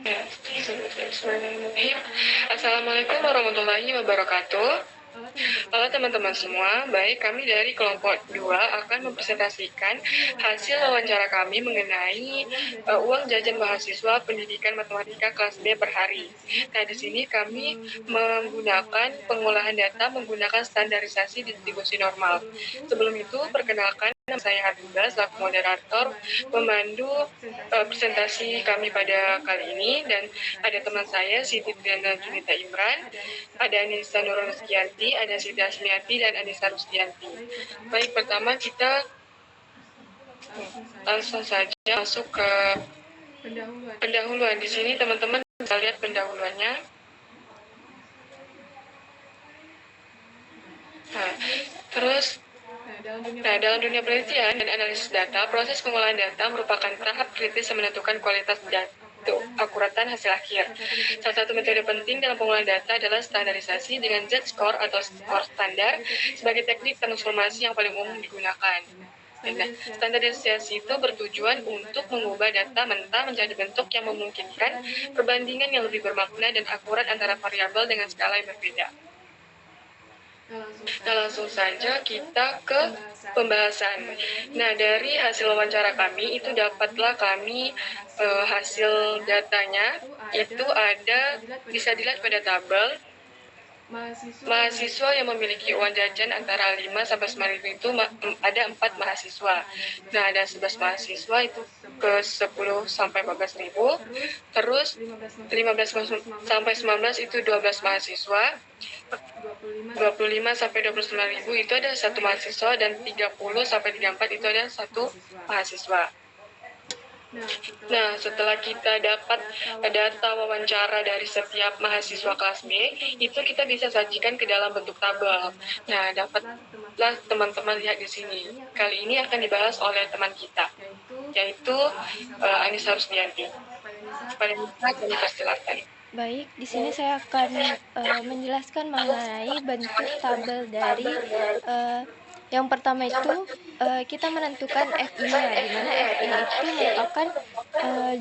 Ya, Bismillahirrahmanirrahim. Assalamualaikum warahmatullahi wabarakatuh. Halo teman-teman semua, baik kami dari kelompok 2 akan mempresentasikan hasil wawancara kami mengenai uang jajan mahasiswa pendidikan matematika kelas B per hari. Nah, di sini kami menggunakan pengolahan data menggunakan standarisasi distribusi normal. Sebelum itu, perkenalkan nama saya Habibah selaku moderator memandu presentasi kami pada kali ini, dan ada teman saya Siti Triana Junita Imran, ada Anissa Nurul Rizkianti, ada Siti Asmiati, dan Anissa Rusdianti. Baik, pertama kita langsung saja masuk ke pendahuluan. Di sini teman-teman bisa lihat pendahuluannya. Nah, terus dalam dunia penelitian dan analisis data, proses pengolahan data merupakan tahap kritis yang menentukan kualitas data akuratan hasil akhir. Salah satu metode penting dalam pengolahan data adalah standarisasi dengan Z-score atau skor standar sebagai teknik transformasi yang paling umum digunakan. Nah, standarisasi itu bertujuan untuk mengubah data mentah menjadi bentuk yang memungkinkan perbandingan yang lebih bermakna dan akurat antara variabel dengan skala yang berbeda. Nah, langsung saja kita ke pembahasan. Nah, dari hasil wawancara kami, itu dapatlah kami hasil datanya, itu ada, bisa dilihat pada tabel. Mahasiswa yang memiliki uang jajan antara 5 sampai 9 ribu itu ada 4 mahasiswa. Nah, ada 11 mahasiswa itu ke 10 sampai 14 ribu. Terus 15 sampai 19 itu 12 mahasiswa. 25 sampai 29 ribu itu ada satu mahasiswa, dan 30 sampai 34 itu ada satu mahasiswa. Nah, setelah kita dapat data wawancara dari setiap mahasiswa kelas B, itu kita bisa sajikan ke dalam bentuk tabel. Nah, dapatlah teman-teman lihat di sini. Kali ini akan dibahas oleh teman kita, yaitu Anissa Rusdianti. Pada Anissa, kami persilakan. Baik, di sini saya akan menjelaskan mengenai bentuk tabel dari yang pertama itu kita menentukan FI-nya, di mana FI itu merupakan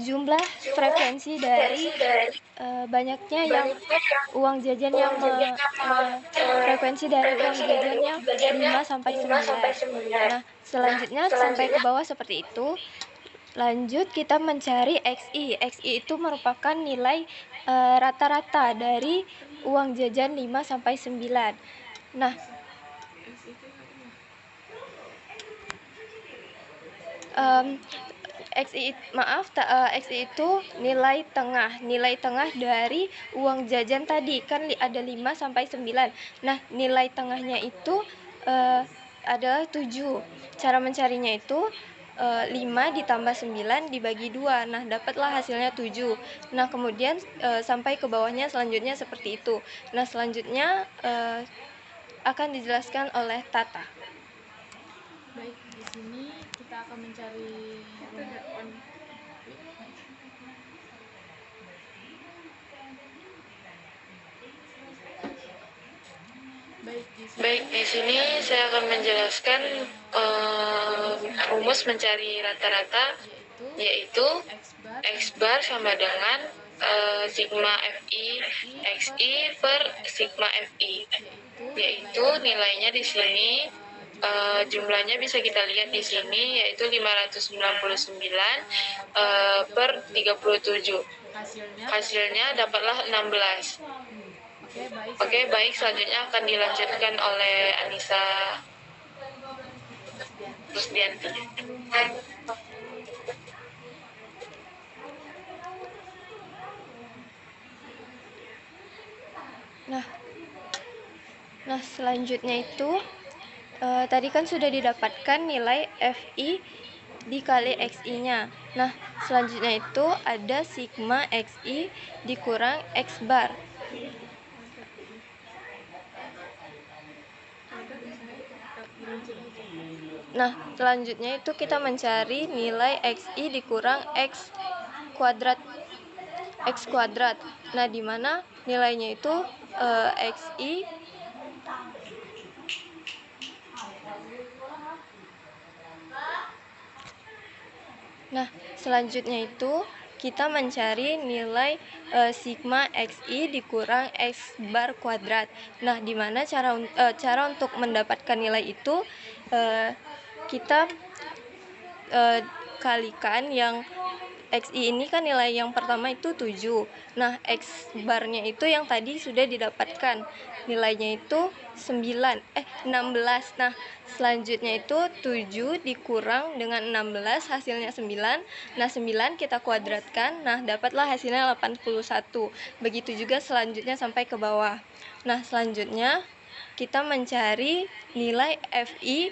jumlah frekuensi dari banyaknya yang uang jajan yang frekuensi dari uang jajan yang 5 sampai 9. Nah, selanjutnya sampai ke bawah seperti itu. Lanjut kita mencari XI. XI itu merupakan nilai rata-rata dari uang jajan 5 sampai 9. Nah, XI itu nilai tengah dari uang jajan tadi, kan ada 5 sampai 9. Nah, nilai tengahnya itu adalah 7. Cara mencarinya itu 5 ditambah 9 dibagi 2. Nah, dapatlah hasilnya 7. Nah, kemudian sampai ke bawahnya selanjutnya seperti itu. Nah, selanjutnya akan dijelaskan oleh Tata. Baik, di sini kita akan mencari Baik, di sini saya akan menjelaskan rumus mencari rata-rata, yaitu X bar sama dengan sigma FI XI per sigma FI, yaitu nilainya di sini jumlahnya bisa kita lihat di sini, yaitu 599 per 37. Hasilnya dapatlah 16. Oke, baik, selanjutnya akan dilanjutkan oleh Anissa Rusdianti. Nah, selanjutnya itu tadi kan sudah didapatkan nilai FI dikali XI-nya. Nah, selanjutnya itu ada sigma XI dikurang X bar. Nah, selanjutnya itu kita mencari nilai XI dikurang X kuadrat. Nah, di mana nilainya itu XI Nah, selanjutnya itu kita mencari nilai sigma xi dikurang x bar kuadrat. Nah, di mana cara untuk mendapatkan nilai itu kita kalikan yang xi ini kan nilai yang pertama itu 7. Nah, x barnya itu yang tadi sudah didapatkan. Nilainya itu 16. Nah, selanjutnya itu 7 dikurang dengan 16 hasilnya 9. Nah, 9 kita kuadratkan. Nah, dapatlah hasilnya 81. Begitu juga selanjutnya sampai ke bawah. Nah, selanjutnya kita mencari nilai fi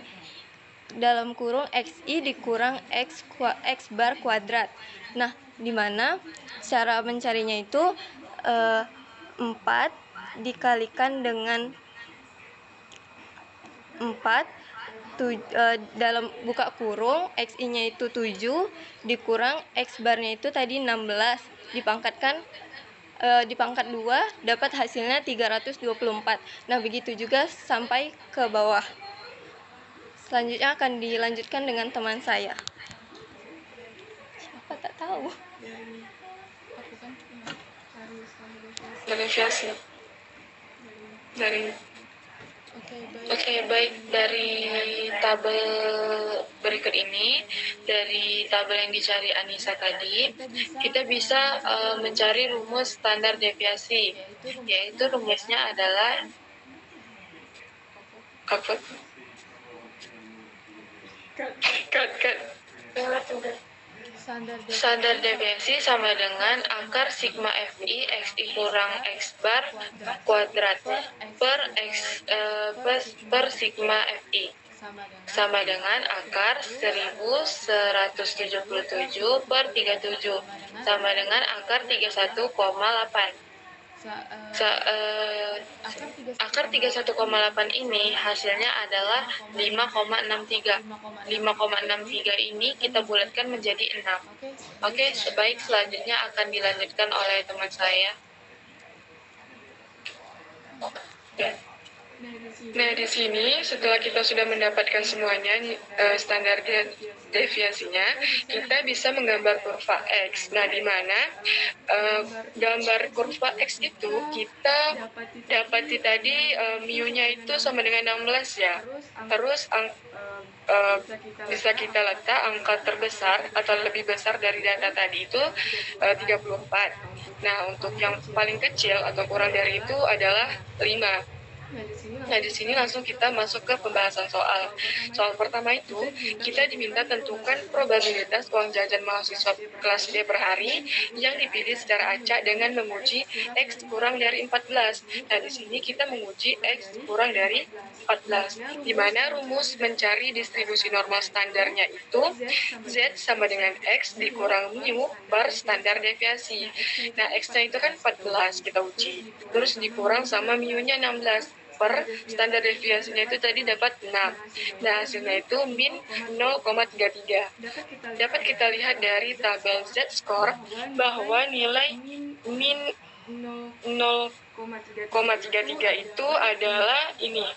dalam kurung xi dikurang x bar kuadrat. Nah, di mana cara mencarinya itu 4 dikalikan dengan 4 dalam buka kurung xi-nya itu 7 dikurang x barnya itu tadi 16 dipangkatkan dipangkat 2 dapat hasilnya 324. Nah, begitu juga sampai ke bawah. Selanjutnya akan dilanjutkan dengan teman saya. Siapa tak tahu? Aku kan cari standar Deviasi dari Oke, baik. baik, dari tabel berikut ini, dari tabel yang dicari Anissa tadi, kita bisa mencari rumus standar deviasi, yaitu rumusnya adalah apa? Standar deviasi sama dengan akar sigma fi xi kurang x bar kuadrat per sigma fi sama dengan akar 1177 per 37 sama dengan akar 31,8. Akar 31,8 ini hasilnya adalah 5,63. 5,63 ini kita bulatkan menjadi 6. Oke, sebaik selanjutnya akan dilanjutkan oleh teman saya. Nah, di sini setelah kita sudah mendapatkan semuanya standar deviasinya, kita bisa menggambar kurva X. Nah, di mana gambar kurva X itu kita dapati tadi mu-nya itu sama dengan 16 ya. Terus bisa kita letak angka terbesar atau lebih besar dari data tadi itu 34. Nah, untuk yang paling kecil atau kurang dari itu adalah 5. Nah, di sini langsung kita masuk ke pembahasan soal. Soal pertama itu, kita diminta tentukan probabilitas uang jajan mahasiswa kelas D per hari yang dipilih secara acak dengan menguji X kurang dari 14. Nah, di sini kita menguji X kurang dari 14, di mana rumus mencari distribusi normal standarnya itu Z sama dengan X dikurang mu per standar deviasi. Nah, X-nya itu kan 14 kita uji, terus dikurang sama mu-nya 16. Per standar deviasinya itu tadi dapat 6. Nah, hasilnya itu min 0,33. Dapat kita lihat dari tabel Z-score bahwa nilai min 0,33 itu adalah ini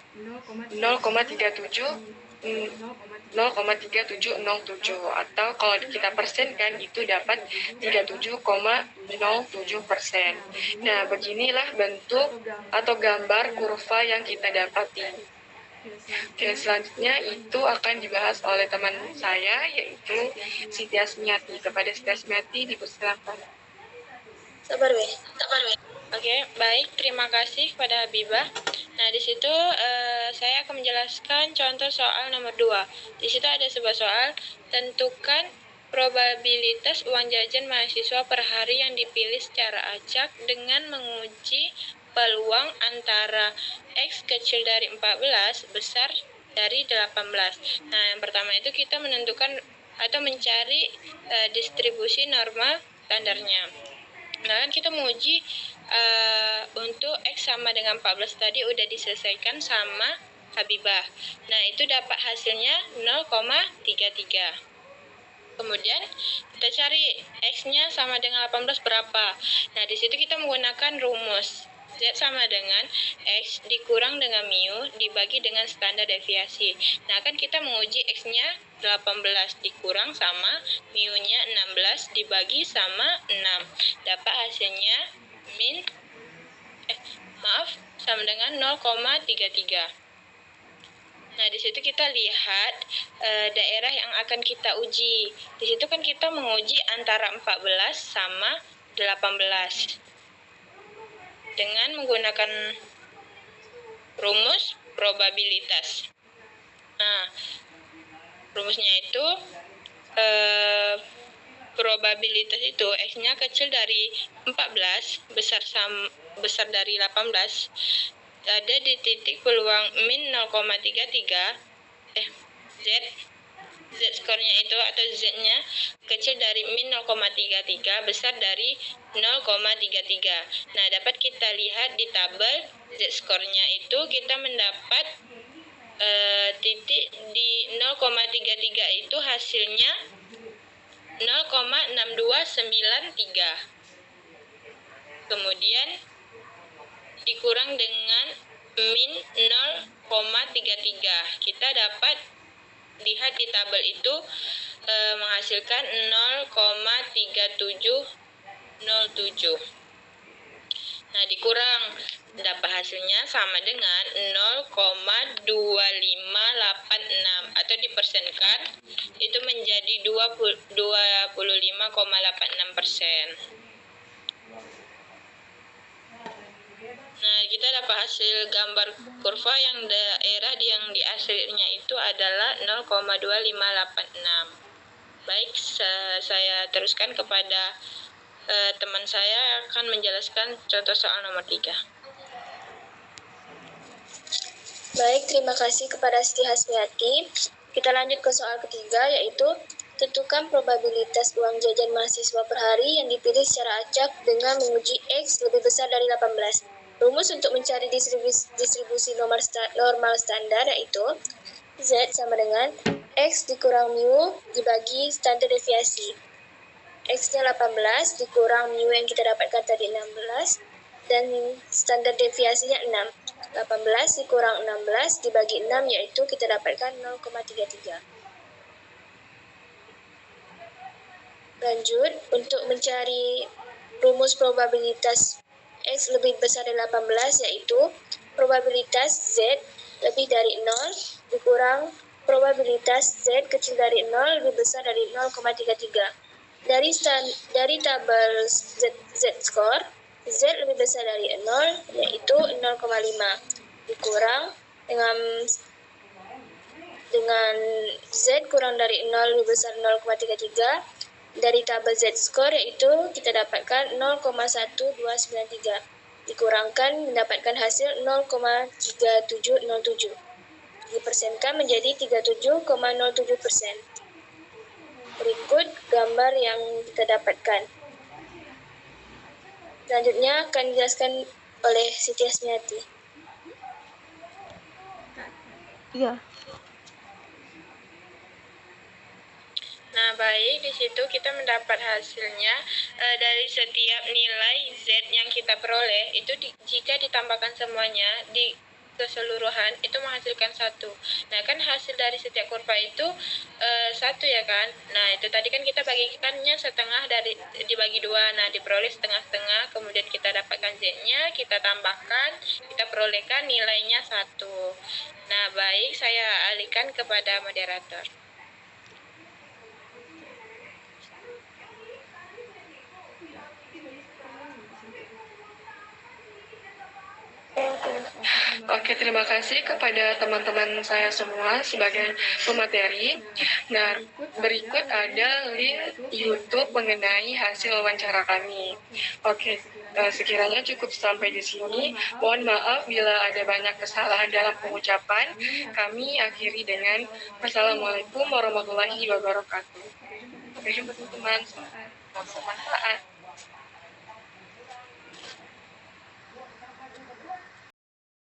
0,3707 atau kalau kita persenkan itu dapat 37,07%. Nah, beginilah bentuk atau gambar kurva yang kita dapati. Dan selanjutnya itu akan dibahas oleh teman saya, yaitu Siti Asmiati. Kepada Siti Asmiati dipersilakan. Sabar weh. Oke, baik. Terima kasih kepada Habibah. Nah, di situ saya akan menjelaskan contoh soal nomor 2. Di situ ada sebuah soal, tentukan probabilitas uang jajan mahasiswa per hari yang dipilih secara acak dengan menguji peluang antara X kecil dari 14 besar dari 18. Nah, yang pertama itu kita menentukan atau mencari distribusi normal standarnya. Nah, kan kita menguji untuk X sama dengan 14 tadi udah diselesaikan sama Habibah. Nah, itu dapat hasilnya 0,33. Kemudian kita cari X-nya sama dengan 18 berapa. Nah, di situ kita menggunakan rumus. Z sama dengan X dikurang dengan mu dibagi dengan standar deviasi. Nah, kan kita menguji X-nya 18 dikurang sama mu-nya 16 dibagi sama 6. Dapat hasilnya sama dengan 0,33. Nah, di situ kita lihat daerah yang akan kita uji. Di situ kan kita menguji antara 14 sama 18. Dengan menggunakan rumus probabilitas. Nah, rumusnya itu probabilitas itu X-nya kecil dari 14, besar dari 18, ada di titik peluang min 0,33, Z skornya itu atau Z-nya kecil dari min 0,33, besar dari 0,33. Nah, dapat kita lihat di tabel Z skornya itu kita mendapat titik di 0,33 itu hasilnya 0,6293. Kemudian dikurang dengan min 0,33. Kita dapat lihat di tabel itu menghasilkan 0,3707. Nah, dikurang dapat hasilnya sama dengan 0,2586 atau dipersenkan itu menjadi 25,86%. Nah, kita dapat hasil gambar kurva yang daerah yang di aslinya itu adalah 0,2586. Baik, saya teruskan kepada teman saya akan menjelaskan contoh soal nomor 3. Baik, terima kasih kepada Siti Hasmiati. Kita lanjut ke soal ketiga, yaitu tentukan probabilitas uang jajan mahasiswa per hari yang dipilih secara acak dengan menguji X lebih besar dari 18. Rumus untuk mencari distribusi normal standar yaitu Z sama dengan X dikurang mu dibagi standar deviasi. X-nya 18 dikurang mu yang kita dapatkan tadi 16 dan standar deviasinya 6. 18 dikurang 16 dibagi 6 yaitu kita dapatkan 0,33. Lanjut, untuk mencari rumus probabilitas X lebih besar dari 18 yaitu probabilitas Z lebih dari 0 dikurang probabilitas Z kecil dari 0 lebih besar dari 0,33. Dari tabel Z score, Z lebih besar dari 0 yaitu 0,5 dikurang dengan Z kurang dari 0 lebih besar 0,33. Dari tabel Z score yaitu kita dapatkan 0,1293 dikurangkan mendapatkan hasil 0,3707 dipersenkan menjadi 37,07%. Berikut gambar yang kita dapatkan. Selanjutnya akan dijelaskan oleh Siti Hasmiati. Iya. Nah, baik, di situ kita mendapat hasilnya dari setiap nilai Z yang kita peroleh itu jika ditambahkan semuanya di keseluruhan itu menghasilkan 1. Nah, kan hasil dari setiap kurva itu 1 ya kan. Nah, itu tadi kan kita bagikannya setengah dari dibagi 2. Nah, diperoleh setengah-setengah, kemudian kita dapatkan Z-nya, kita tambahkan, kita perolehkan nilainya 1. Nah, baik, saya alihkan kepada moderator. Oke, terima kasih kepada teman-teman saya semua sebagai pemateri. Nah, berikut ada link YouTube mengenai hasil wawancara kami. Oke, sekiranya cukup sampai di sini. Mohon maaf bila ada banyak kesalahan dalam pengucapan. Kami akhiri dengan Wassalamualaikum warahmatullahi wabarakatuh. Sampai jumpa teman-teman. Selamat